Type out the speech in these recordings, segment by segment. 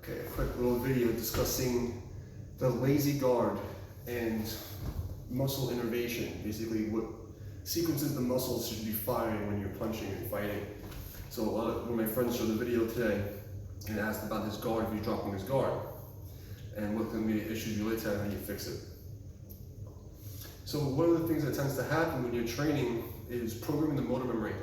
Okay, a quick little video discussing the lazy guard and muscle innervation. Basically, what sequences the muscles should be firing when you're punching and fighting. So one of my friends showed a video today and asked about his guard, if he's dropping his guard, and what can be the issues related to that and how you fix it. So one of the things that tends to happen when you're training is programming the motor memory.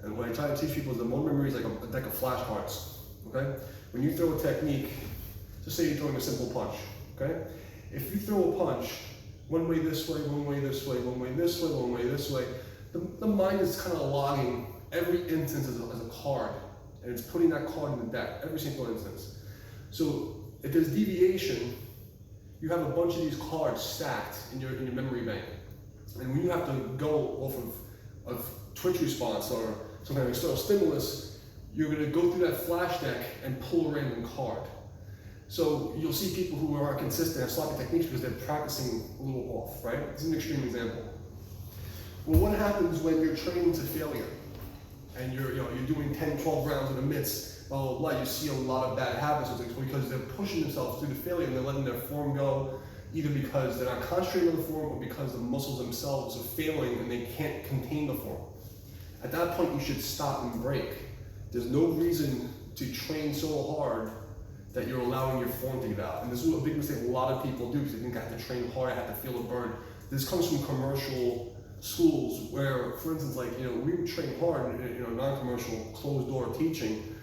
And what I try to teach people is the motor memory is like a deck of flashcards. Okay? When you throw a technique, just say you're throwing a simple punch. Okay? If you throw a punch one way this way, one way this way, one way this way, one way this way, the mind is kind of logging every instance as a card, and it's putting that card in the deck, every single instance. So if there's deviation, you have a bunch of these cards stacked in your memory bank. And when you have to go off of twitch response or some kind of external stimulus, you're going to go through that flash deck and pull a random card. So you'll see people who are consistent have sloppy techniques because they're practicing a little off, right? This is an extreme example. Well, what happens when you're training to failure and you're doing 10, 12 rounds in the midst, blah, blah, blah, you see a lot of bad habits because they're pushing themselves through the failure and they're letting their form go, either because they're not concentrating on the form or because the muscles themselves are failing and they can't contain the form. At that point, you should stop and break. There's no reason to train so hard that you're allowing your form to get out. And this is a big mistake a lot of people do because they think I have to train hard, I have to feel the burn. This comes from commercial schools where, for instance, we would train hard in non-commercial, closed-door teaching,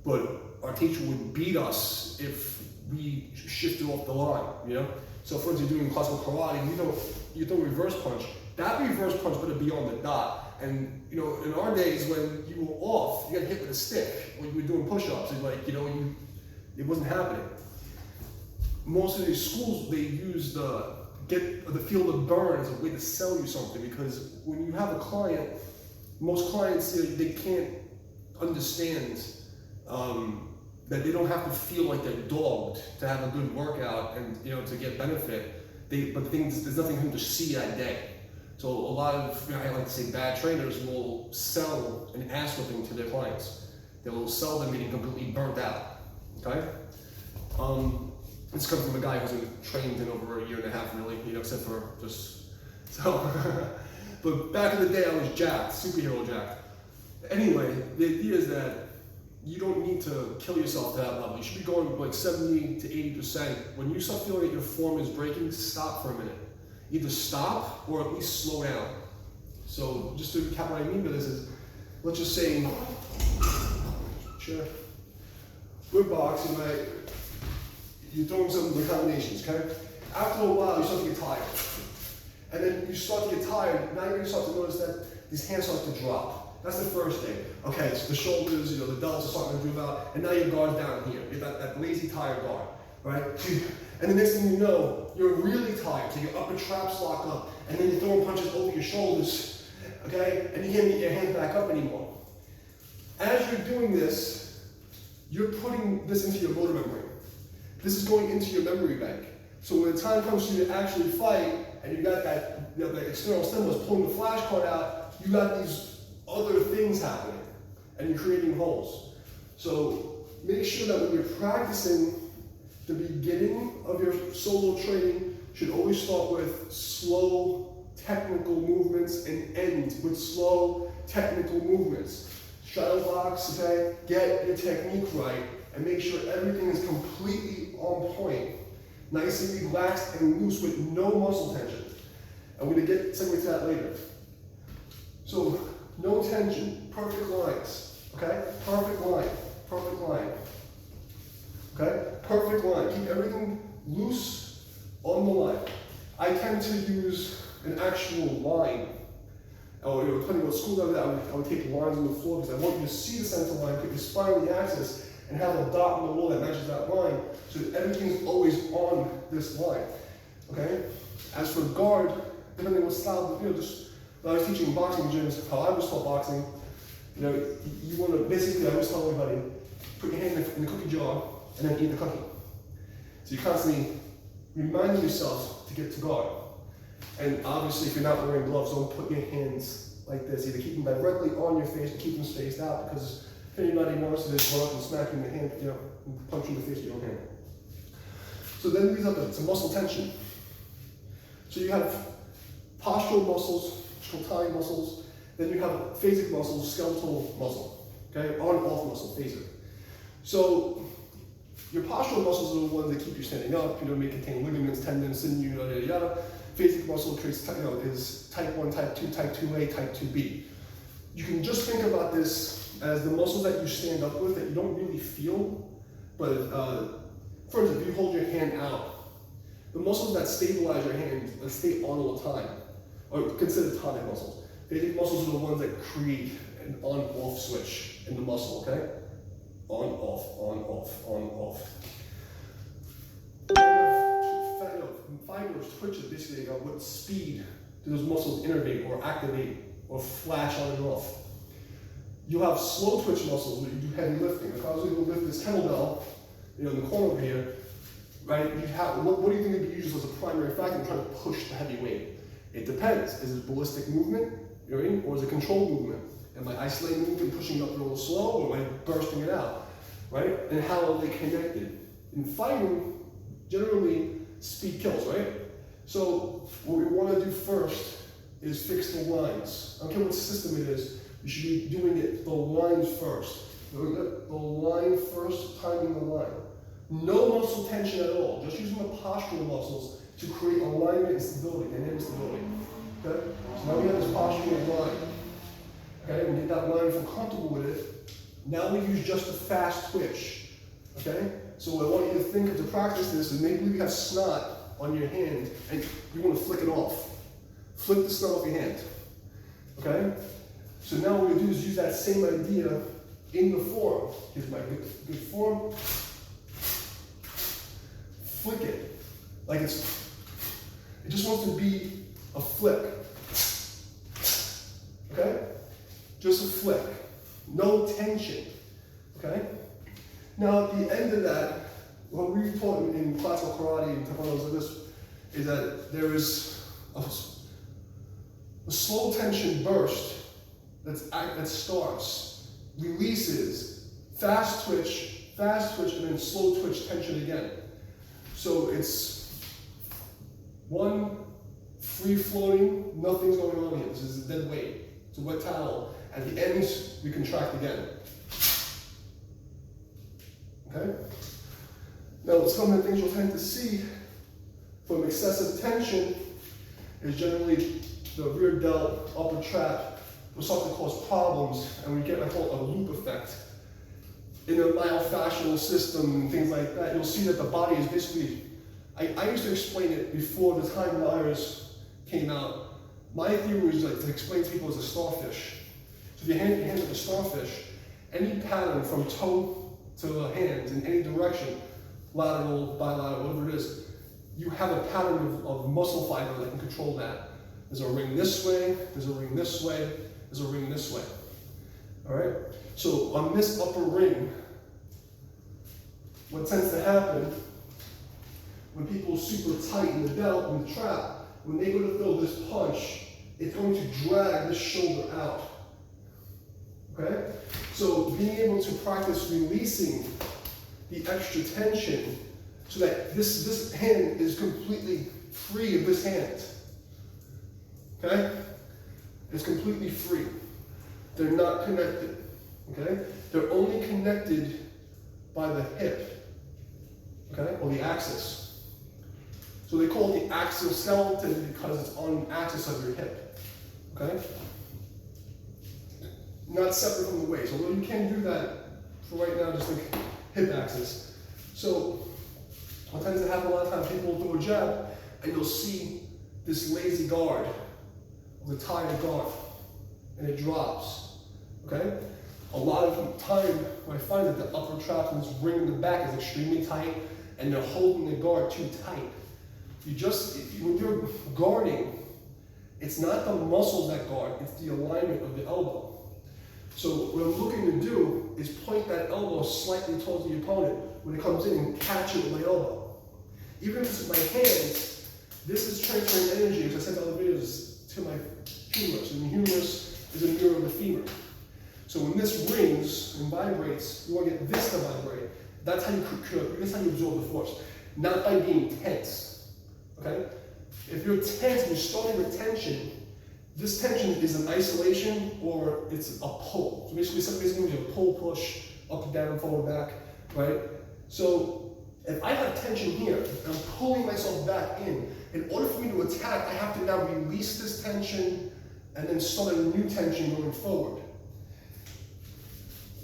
but our teacher would beat us if we shifted off the line, So for instance, you're doing classical karate, you throw a reverse punch. That reverse punch better be on the dot. And in our days when you were off, you got hit with a stick when you were doing push-ups. It wasn't happening. Most of these schools, they use the feel the burn as a way to sell you something, because when you have a client, most clients they can't understand that they don't have to feel like they're dogged to have a good workout and to get benefit. But there's nothing for them to see that day. So a lot of, I like to say, bad trainers will sell an ass whipping to their clients. They will sell them getting completely burnt out. Okay? This comes from a guy who hasn't trained in over a year and a half, really, except for just so. But back in the day, I was jacked, superhero jacked. Anyway, the idea is that you don't need to kill yourself to that level. You should be going like 70 to 80%. When you start feeling that your form is breaking, stop for a minute. Either stop or at least slow down. So just to recap what I mean by this is, let's just say, sure, we're boxing, right? You're throwing some of the combinations, okay? After a while, you start to get tired. And then you start to get tired, now you're gonna start to notice that these hands start to drop. That's the first thing. Okay, so the shoulders, the delts are starting to move out, and now your guard's down here. You have that lazy, tired guard, right? And the next thing you know, you're really tired, so your upper traps lock up, and then you're throwing punches over your shoulders, okay? And you can't get your hands back up anymore. As you're doing this, you're putting this into your motor memory. This is going into your memory bank. So when the time comes for you to actually fight, and you got that external stimulus pulling the flashcard out, you got these other things happening, and you're creating holes. So make sure that when you're practicing, the beginning of your solo training should always start with slow technical movements and end with slow technical movements. Shadow box, okay? Get your technique right and make sure everything is completely on point. Nice and relaxed and loose with no muscle tension. And we're gonna get something to that later. So, no tension, perfect lines, okay? Perfect line, perfect line. Okay? Perfect line. Keep everything loose on the line. I tend to use an actual line. Depending on what school I would take lines on the floor because I want you to see the center line, put your spine on the axis, and have a dot on the wall that matches that line so that everything's always on this line. Okay? As for guard, depending on what style, just when I was teaching boxing gyms, how I was taught boxing, you want to basically, I always tell everybody, put your hand in the cookie jar and then eat the cookie. So you're constantly reminding yourself to get to guard. And obviously, if you're not wearing gloves, don't put your hands like this. Either keep them directly on your face or keep them spaced out, because If anybody wants to just run up and smack you in the hand, you know, and punch you in the face with your own hand. So then these are the muscle tension. So you have postural muscles, trochanteric muscles, then you have phasic muscles, skeletal muscle, okay, on-off muscle, phasic. So your postural muscles are the ones that keep you standing up, you know, may contain ligaments, tendons, sinew, yada, yada, yada. Phasic muscle creates, you know, is type 1, type 2, type 2A, type 2B. You can just think about this as the muscles that you stand up with that you don't really feel, but for instance, if you hold your hand out, the muscles that stabilize your hand, that stay on all the time, are considered tonic muscles. Phasic muscles are the ones that create an on-off switch in the muscle, okay? On, off, on, off, on, off. Fibers, twitches, basically what speed do those muscles innervate or activate or flash on and off. You have slow twitch muscles when you do heavy lifting. If I was able to lift this kettlebell, you know, in the corner over here, right? You have what do you think would be used as a primary factor in trying to push the heavy weight? It depends. Is it ballistic movement, you know what I mean? Or is it controlled movement? Am I isolating the movement, pushing it up real slow, or am I bursting it out, right? And how are they connected? In fighting, generally, speed kills, right? So what we want to do first is fix the lines. I don't care what system it is, you should be doing it the lines first. The line first, timing the line. No muscle tension at all, just using the postural muscles to create alignment and stability, dynamic stability. Okay? So now we have this postural line. Okay, we get that line, feel comfortable with it. Now we use just a fast twitch. Okay? So what I want you to think of to practice this is maybe you have snot on your hand and you want to flick it off. Flick the snot off your hand. Okay? So now what we're going to do is use that same idea in the forearm. Here's my good forearm. Flick it. Like it just wants to be a flick. Okay? Just a flick. No tension. Okay? Now at the end of that, what we taught in classical karate and taekwondo like this is that there is a slow tension burst that starts, releases, fast twitch, and then slow twitch tension again. So it's one, free floating, nothing's going on here. This is a dead weight. It's a wet towel. At the ends, we contract again. Okay? Now, some of the things you'll tend to see from excessive tension is generally the rear delt, upper trap will start to cause problems, and we get what I call a loop effect. In a myofascial system and things like that, you'll see that the body is basically, I used to explain it before the time wires came out. My theory was like to explain to people as a starfish. So if you hand like a starfish, any pattern from toe to the hand in any direction, lateral, bilateral, whatever it is, you have a pattern of muscle fiber that can control that. There's a ring this way, there's a ring this way, there's a ring this way. All right? So on this upper ring, what tends to happen when people are super tight in the delt, in the trap, when they go to throw this punch, it's going to drag this shoulder out. Okay? So being able to practice releasing the extra tension so that this hand is completely free of this hand. Okay? It's completely free. They're not connected. Okay? They're only connected by the hip. Okay? Or the axis. So they call it the axoskeleton because it's on the axis of your hip. Okay? Not separate from the waist. Although you can do that for right now, just think hip axis. So what tends to happen a lot of times, people will do a jab and you'll see this lazy guard, the tired guard, and it drops. Okay? A lot of the time, what I find is that the upper trap and this ring in the back is extremely tight, and they're holding the guard too tight. When you're guarding, it's not the muscles that guard, it's the alignment of the elbow. So what I'm looking to do is point that elbow slightly towards the opponent when it comes in and catch it with my elbow. Even if it's with my hands, this is transferring energy, as I said in other videos, to my humerus. And the humerus is a mirror of the femur. So when this rings and vibrates, you want to get this to vibrate. That's how you absorb the force, not by being tense. Okay? If you're tense and you're starting with tension, this tension is an isolation or it's a pull. So basically you a pull, push, up, down, forward, back, right? So if I have tension here, and I'm pulling myself back in order for me to attack, I have to now release this tension and then start a new tension going forward.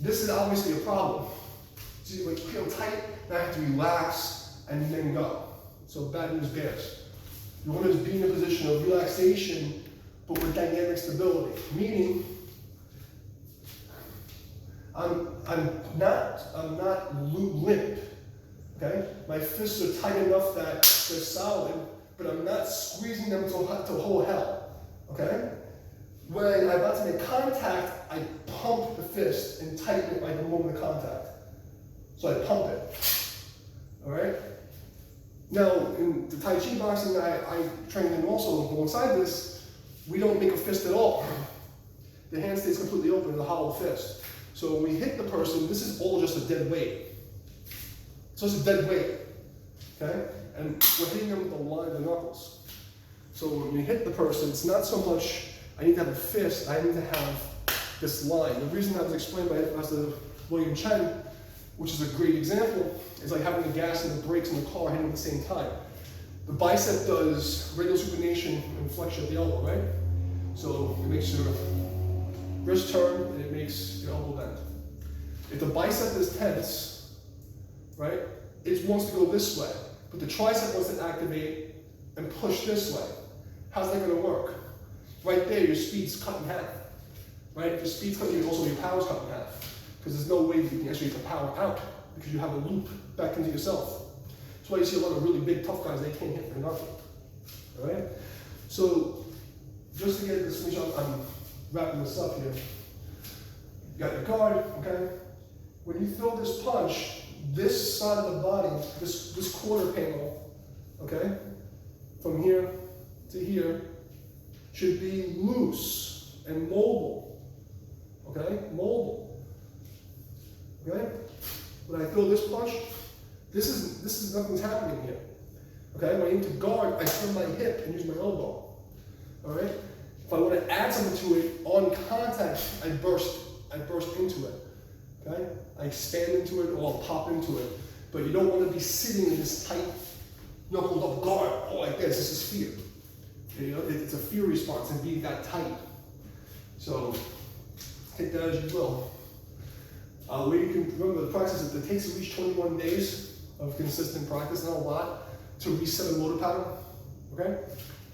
This is obviously a problem. See, like feel tight, and I have to relax and then go. So bad news bears. You want to be in a position of relaxation, but with dynamic stability. Meaning, I'm not limp. Okay, my fists are tight enough that they're solid, but I'm not squeezing them to whole hell. Okay. When I'm about to make contact, I pump the fist and tighten it like the moment of contact. So I pump it. All right. Now, in the Tai Chi boxing that I trained in also alongside this, we don't make a fist at all. The hand stays completely open, it's a hollow fist. So when we hit the person, this is all just a dead weight. So it's a dead weight, okay? And we're hitting them with the line of the knuckles. So when you hit the person, it's not so much, I need to have a fist, I need to have this line. The reason that was explained by Master William Chen, which is a great example, is like having the gas and the brakes in the car hitting at the same time. The bicep does radial supination and flexion at the elbow, right? So it makes your wrist turn and it makes your elbow bend. If the bicep is tense, right, it wants to go this way, but the tricep wants to activate and push this way. How's that going to work? Right there, your speed's cut in half. Right? If your speed's cut, also your power's cut in half. Because there's no way you can actually get the power out because you have a loop back into yourself. That's why you see a lot of really big, tough guys, they can't hit for nothing. All right? So, just to get this, I'm wrapping this up here. You got your guard, okay? When you throw this punch, this side of the body, this quarter panel, okay, from here to here, should be loose and mobile, okay? Mobile, okay? When I throw this punch, this is nothing's happening here, okay? When I need to guard, I turn my hip and use my elbow, all right? If I want to add something to it on contact, I burst into it, okay? I expand into it or I'll pop into it, but you don't want to be sitting in this tight, knuckled up guard, like this. This is fear. You know, it's a fear response and being that tight. So take that as you will. Where you can remember the practice is it takes at least 21 days of consistent practice, not a lot, to reset a motor pattern. Okay?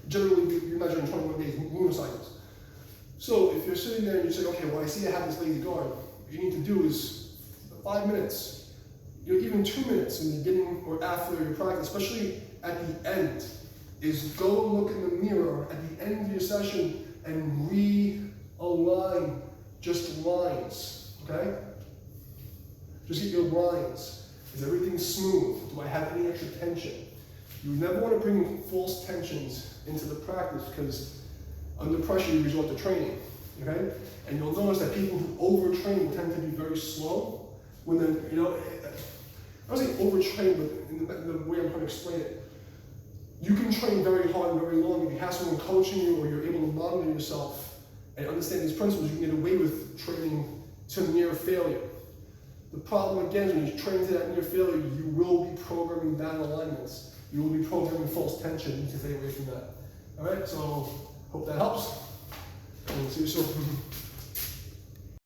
Generally, you measure in 21 days, lunar cycles. So if you're sitting there and you say, okay, well, I see I have this lazy guard, what you need to do is 5 minutes, even 2 minutes in the beginning or after your practice, especially at the end, is go look in the mirror at the end of your session and realign just lines, okay? Just get your lines. Is everything smooth? Do I have any extra tension? You never want to bring false tensions into the practice because under pressure you resort to training, okay? And you'll notice that people who overtrain tend to be very slow. When they're, you know, I don't say overtrain, but in the way I'm trying to explain it, you can train very hard and very long if you have someone coaching you or you're able to monitor yourself and understand these principles. You can get away with training to near failure. The problem again is when you train to that near failure, you will be programming bad alignments. You will be programming false tension. You need to stay away from that. All right, so hope that helps. And see you soon.